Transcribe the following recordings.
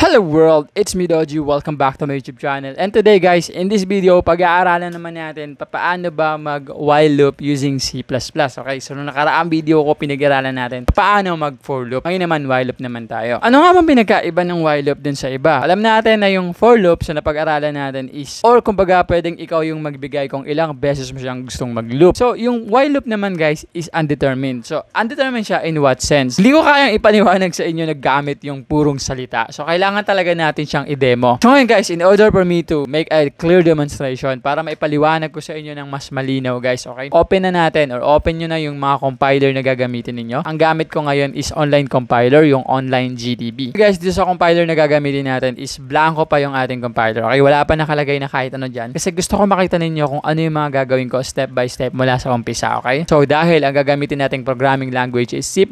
Hello world, it's me Doji. Welcome back to my YouTube channel. And today guys, in this video, pag-aaralan naman natin paano ba mag while loop using C++. Okay, so nung nakaraang video ko pinag-aralan natin paano mag for loop. Ngayon naman while loop naman tayo. Ano nga bang pinagkaiba ng while loop dun sa iba? Alam natin na yung for loop sa napag-aralan natin is, or kumbaga pwedeng ikaw yung magbigay kung ilang beses mo siyang gustong mag-loop. So yung while loop naman guys is undetermined. So undetermined siya in what sense? Hindi ko kayang ipaniwanag sa inyo na gamit yung purong salita. So kailangan talaga natin siyang i-demo. So ngayon guys, in order for me to make a clear demonstration para maipaliwanag ko sa inyo ng mas malinaw guys, okay? Open na natin or open nyo na yung mga compiler na gagamitin ninyo. Ang gamit ko ngayon is online compiler, yung online GDB. So guys, dito sa compiler na gagamitin natin is blanco pa yung ating compiler. Okay, wala pa nakalagay na kahit ano dyan. Kasi gusto ko makita ninyo kung ano yung mga gagawin ko step by step mula sa umpisa, okay? So dahil ang gagamitin nating programming language is C++,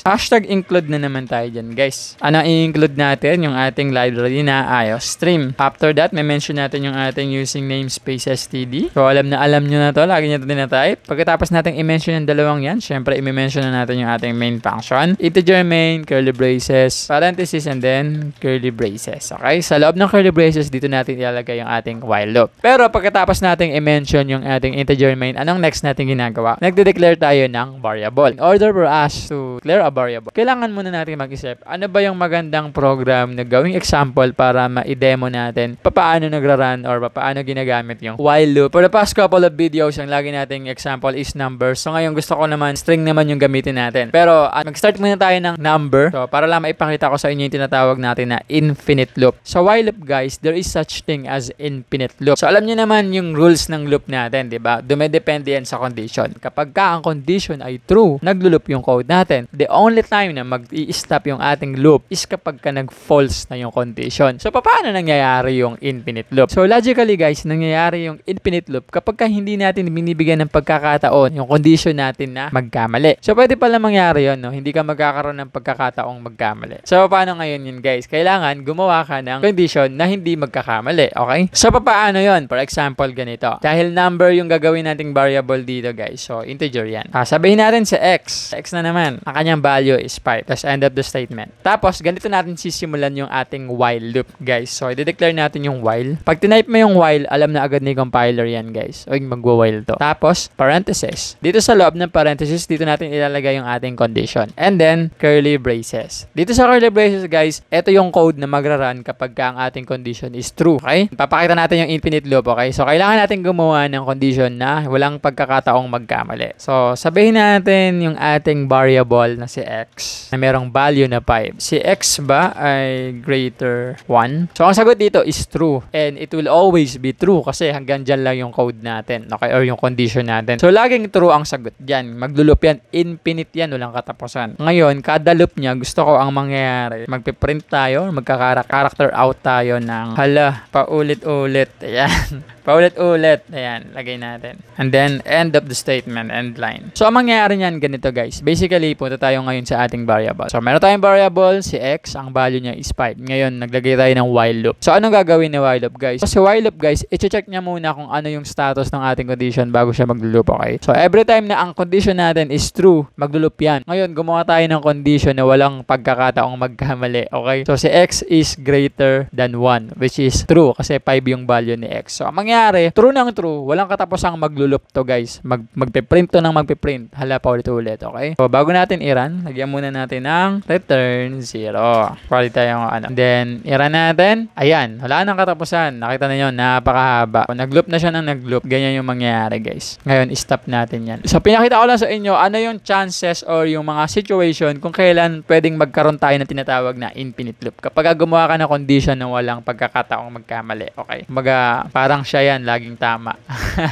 hashtag include na naman tayo dyan guys. Ano i-include natin? Yung ating library na stream. After that, may mention natin yung ating using namespace std. So alam nyo na to, lagi nyo ito dinatype. Pagkatapos natin i-mention yung dalawang yan, syempre i-mention na natin yung ating main function. Integer main, curly braces, parenthesis, and then curly braces. Okay? Sa loob ng curly braces, dito natin ilalagay yung ating while loop. Pero pagkatapos natin i-mention yung ating integer main, anong next natin ginagawa? Nagde-declare tayo ng variable. In order for us to declare a variable, kailangan muna natin mag-isip, ano ba yung magandang program na gawing example para ma-demo natin paano nagra-run or paano ginagamit yung while loop. For the past couple of videos, ang lagi nating example is numbers. So ngayon gusto ko naman string naman yung gamitin natin. Pero mag-start muna tayo ng number. So para lang maipakita ko sa inyo yung tinatawag natin na infinite loop. So while loop guys, there is such thing as infinite loop. So alam niyo naman yung rules ng loop natin, di ba? Dumedepende yan sa condition. Kapag ang condition ay true, naglo-loop yung code natin. The only time na mag-i-stop yung ating loop is kapag nag-false na yung condition. So, paano nangyayari yung infinite loop? So, logically guys, nangyayari yung infinite loop kapag hindi natin binibigyan ng pagkakataon yung condition natin na magkamali. So, pwede pala mangyari yun, no? Hindi ka magkakaroon ng pagkakataong magkamali. So, paano ngayon yun guys? Kailangan gumawa ka ng condition na hindi magkakamali, okay? So, paano yun? For example, ganito. Dahil number yung gagawin nating variable dito guys. So, integer yan. Sabihin natin sa x. X na naman. Ang kanyang value is 5. Tapos, end of the statement. Tapos, ganito natin sisimulan yung ating while loop, guys. So, i-declare natin yung while. Pag tinype mo yung while, alam na agad ni compiler yan, guys. O, magwa-while to. Tapos, parenthesis. Dito sa loob ng parenthesis, dito natin ilalagay yung ating condition. And then, curly braces. Dito sa curly braces, guys, ito yung code na magra-run kapag ang ating condition is true, okay? Papakita natin yung infinite loop, okay? So, kailangan natin gumawa ng condition na walang pagkakataong magkamali. So, sabihin natin yung ating variable na si x na merong value na 5. Si x ba ay greater 1? So, ang sagot dito is true. And it will always be true kasi hanggang dyan lang yung code natin. Okay? Or yung condition natin. So, laging true ang sagot dyan. Maglo-loop yan. Infinite yan. Walang katapusan. Ngayon, kada loop niya, gusto ko ang mangyayari. Magpiprint tayo. Magka-character out tayo ng hala, paulit-ulit. Ayan. Paulit-ulit. Ayan. Lagay natin. And then, end of the statement. End line. So, ang mangyayari niyan ganito guys. Basically, punta tayo ngayon sa ating variable. So, meron tayong variable, si x. Ang value niya is 5. Ngayon, naglagay tayo ng while loop. So, anong gagawin ni while loop guys? So, si while loop guys, i-check niya muna kung ano yung status ng ating condition bago siya maglo-loop, okay? So, every time na ang condition natin is true, maglo-loop yan. Ngayon, gumawa tayo ng condition na walang pagkakataong magkamali, okay? So, si x is greater than 1, which is true kasi 5 yung value ni x. So, ang mangyari, true ng true, walang katapusang maglo-loop to guys. Magpiprint to ng magpiprint. Hala pa ulit-ulit, okay? So, bago natin i-run, lagyan muna natin ng return 0. Pwede tayong ano. Then, i-run natin. Ayan, wala nang katapusan. Nakita na yun, napakahaba. Kung nag-loop na siya ng nag-loop, ganyan yung mangyayari guys. Ngayon, stop natin yan. So, pinakita ko lang sa inyo, ano yung chances or yung mga situation kung kailan pwedeng magkaroon tayo ng tinatawag na infinite loop. Kapag gumawa ka ng condition na walang pagkakataong magkamali, okay? Kumbaga, parang siya yan, laging tama.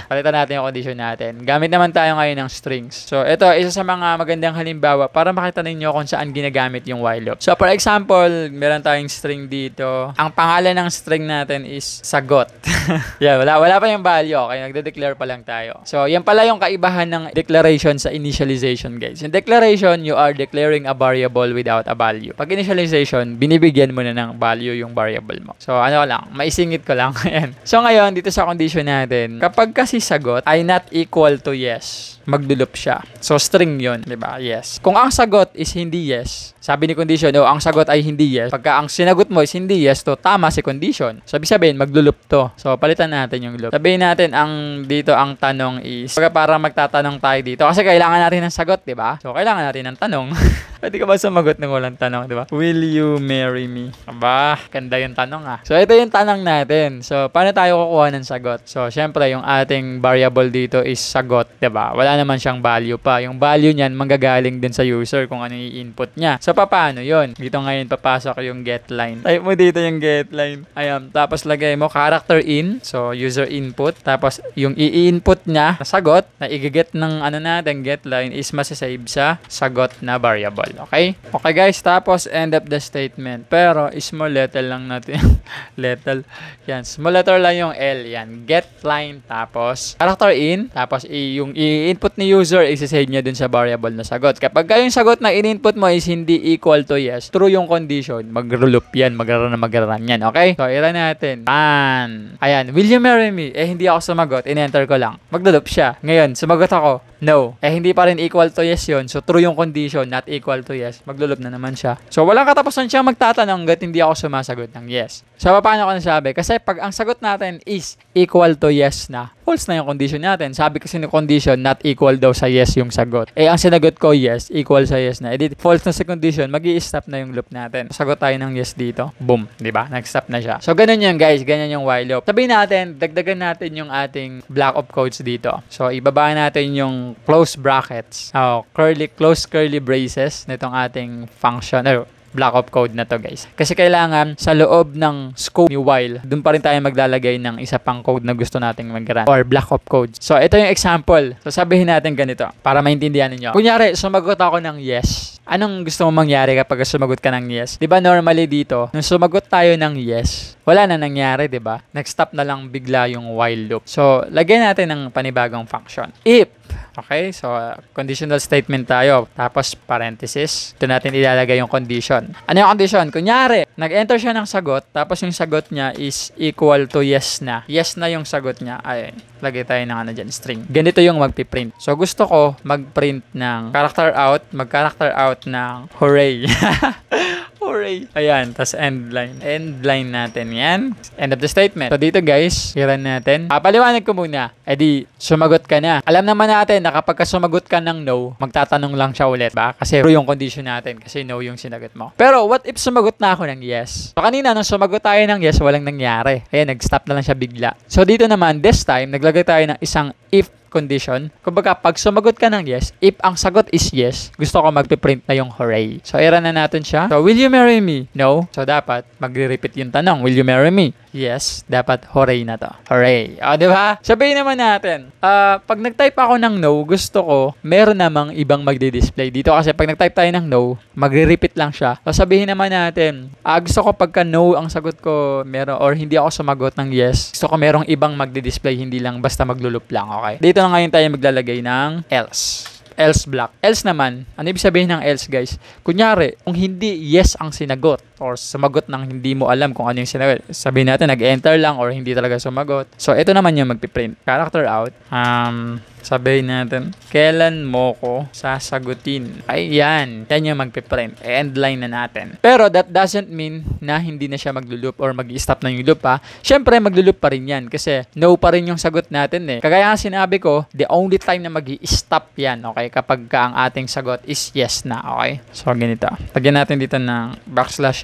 Palitan natin yung condition natin. Gamit naman tayo ngayon ng strings. So, ito, isa sa mga magandang halimbawa para makita ninyo kung saan ginagamit yung while loop. So, for example, meron tayong string dito. Ang pangalan ng string natin is sagot. Yeah, wala pa yung value. Okay, nagde-declare pa lang tayo. So, yan pala yung kaibahan ng declaration sa initialization, guys. In declaration, you are declaring a variable without a value. Pag initialization, binibigyan mo na ng value yung variable mo. So, ano lang, maisingit ko lang. Ayan. So, ngayon, dito sa sa condition natin, kapag kasi sagot ay not equal to yes, magduloop siya. So, string yun, di ba? Yes. Kung ang sagot is hindi yes, sabi ni condition, ang sagot ay hindi yes. Pagka ang sinagot mo is hindi yes, to tama si condition. So, ibig sabihin, magduloop to. So, palitan natin yung loop. Sabihin natin, dito ang tanong is, para magtatanong tayo dito. Kasi kailangan natin ng sagot, di ba? So, kailangan natin ng tanong. Pwede ka ba sumagot ng walang tanong, di ba? Will you marry me? Aba, ganda yung tanong So, ito yung tanong natin. So, paano tayo kukuha ng sagot? So, syempre, yung ating variable dito is sagot, di ba? Wala naman siyang value pa. Yung value niyan, manggagaling din sa user kung ano yung input niya. So, paano yun? Dito ngayon, papasok yung get line. Type mo dito yung get line. Ayan. Tapos, lagay mo character in. So, user input. Tapos, yung i-input niya na sagot, na i-get ng natin, get line, is masasave sa sagot na variable. Okay? Okay guys, tapos end up the statement. Pero, small letter lang natin. Letter. Yan. Small letter lang yung L. Yan. Get line. Tapos, character in. Tapos, yung i-input ni user, i-save niya dun sa variable na sagot. Kapag yung sagot na in-input mo is hindi equal to yes, true yung condition, mag-loop yan. Mag-run yan. Okay? So, i-run natin. Ayan. Will you marry me? Hindi ako sumagot. In-enter ko lang. Mag-loop siya. Ngayon, sumagot ako. No. Hindi pa rin equal to yes yun. So, true yung condition, not equal to yes. Maglulop na naman siya. So, walang katapusan siya magtatanong hanggat hindi ako sumasagot ng yes. So, paano ko nasabi? Kasi pag ang sagot natin is equal to yes na, false na yung condition natin. Sabi kasi ng condition, not equal daw sa yes yung sagot. Ang sinagot ko yes, equal sa yes na. False na sa condition, mag-i-stop na yung loop natin. Sagot tayo ng yes dito. Boom. Diba? Nag-stop na siya. So, ganun yan guys. Ganyan yung while loop. Sabihin natin, dagdagan natin yung ating block of codes dito. So, ibaba natin yung close brackets. Close curly braces nitong ating function. Block of code na to guys. Kasi kailangan sa loob ng scope ni while, dun pa rin tayo maglalagay ng isa pang code na gusto nating mag-run or block of code. So, ito yung example. So, sabihin natin ganito para maintindihan niyo. Kunyari, sumagot ako ng yes. Anong gusto mo mangyari kapag sumagot ka ng yes? Diba normally dito, nung sumagot tayo ng yes, wala na nangyari, diba? Next stop na lang bigla yung while loop. So, lagyan natin ng panibagong function. If, okay, so conditional statement tayo. Tapos parenthesis. Ito natin ilalagay yung condition. Ano yung condition? Kunyari, nag-enter siya ng sagot. Tapos yung sagot niya is equal to yes na. Yes na yung sagot niya. Ay, lagay tayo ng dyan, string. Ganito yung magpiprint. So gusto ko mag-print ng character out. Mag-character out ng hooray. Hooray. Ayan, tas end line. End line natin yan. End of the statement. So dito guys, i-run natin. Paliwanag ko muna. Sumagot ka na. Alam naman natin na kapag sumagot ka ng no, magtatanong lang siya ulit ba? Kasi true yung condition natin. Kasi no yung sinagot mo. Pero what if sumagot na ako ng yes? So kanina nung sumagot tayo ng yes, walang nangyari. Ayan, nag-stop na lang siya bigla. So dito naman, this time, naglagay tayo ng isang if condition. Kumbaga, pag sumagot ka ng yes, if ang sagot is yes, gusto ko magpiprint na yung hooray. So, i-run na natin siya. So, will you marry me? No. So, dapat magre-repeat yung tanong. Will you marry me? Yes. Dapat hooray na to. Hooray. O, diba? Sabihin naman natin, pag nag-type ako ng no, gusto ko, meron namang ibang magdi-display. Dito kasi pag nag-type tayo ng no, magre-repeat lang siya. So, sabihin naman natin, gusto ko pagka no ang sagot ko, meron, or hindi ako sumagot ng yes, gusto ko merong ibang magdi-display, hindi lang basta maglulup lang, okay? Dito na ngayon tayo maglalagay ng else. Else block. Else naman, ano ibig sabihin ng else guys? Kunyari, kung hindi yes ang sinagot or sumagot ng hindi mo alam kung ano yung sinagot, sabihin natin nag-enter lang or hindi talaga sumagot. So, ito naman yung magpiprint. Character out. Sabihin natin, kailan mo ko sasagutin? Ay, yan. Yan yung magpiprint. End line na natin. Pero that doesn't mean na hindi na siya magluloop or mag-i-stop na yung loop ha. Siyempre, magluloop pa rin yan kasi no pa rin yung sagot natin eh. Kagaya nga sinabi ko, the only time na mag-i-stop yan, okay? Kapag ang ating sagot is yes na, okay? So, ganito. Lagyan natin dito ng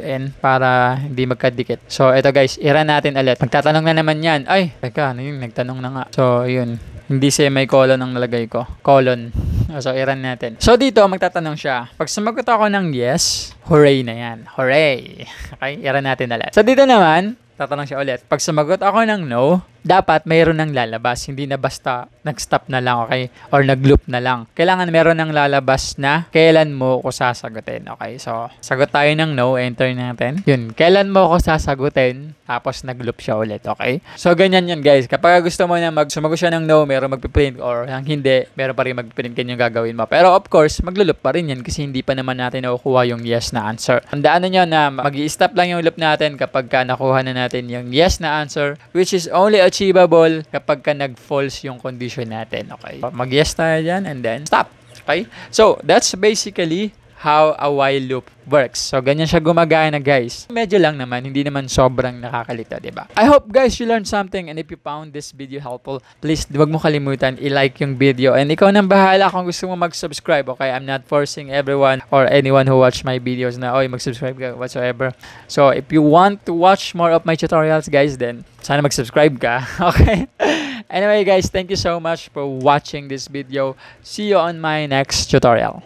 \n para hindi magkadikit. So, ito guys, i-run natin ulit. Magtatanong na naman yan. Ay, teka, ano yung nagtanong na nga. So, yun. Hindi semicolon ang nalagay ko. Colon. So, i-run natin. So, dito, magtatanong siya. Pag sumagot ako ng yes, hooray na yan. Hooray. Okay, i-run natin ulit. So, dito naman, tatanong siya ulit. Pag sumagot ako ng no, dapat mayroon ng lalabas. Hindi na basta nag-stop na lang, okay? Or nag-loop na lang. Kailangan mayroon ng lalabas na kailan mo ko sasagutin, okay? So, sagot tayo ng no, enter natin. Yun, kailan mo ko sasagutin, tapos nag-loop siya ulit, okay? So, ganyan yan, guys. Kapag gusto mo na sumagot siya ng no, mayroon magpiprint, or ang hindi, mayroon pa rin magpiprint, ganyan gagawin mo. Pero, of course, mag-loop pa rin yan kasi hindi pa naman natin nakukuha yung yes na answer. Tandaan nyo na mag-i-stop lang yung loop natin kapag nakuha na natin yung yes na answer, which is only a achievable kapag ka nag-false yung condition natin. Okay? Mag-yes tayo dyan and then stop. Okay? So, that's basically how a while loop works. So, ganyan siya gumagana, guys. Medyo lang naman, hindi naman sobrang nakakalito, diba? I hope, guys, you learned something, and if you found this video helpful, please, huwag mo kalimutan, i-like yung video. And ikaw nang bahala kung gusto mo mag-subscribe, okay? I'm not forcing everyone or anyone who watch my videos na, oy, mag-subscribe ka, whatsoever. So, if you want to watch more of my tutorials, guys, then, sana mag-subscribe ka, okay? Anyway, guys, thank you so much for watching this video. See you on my next tutorial.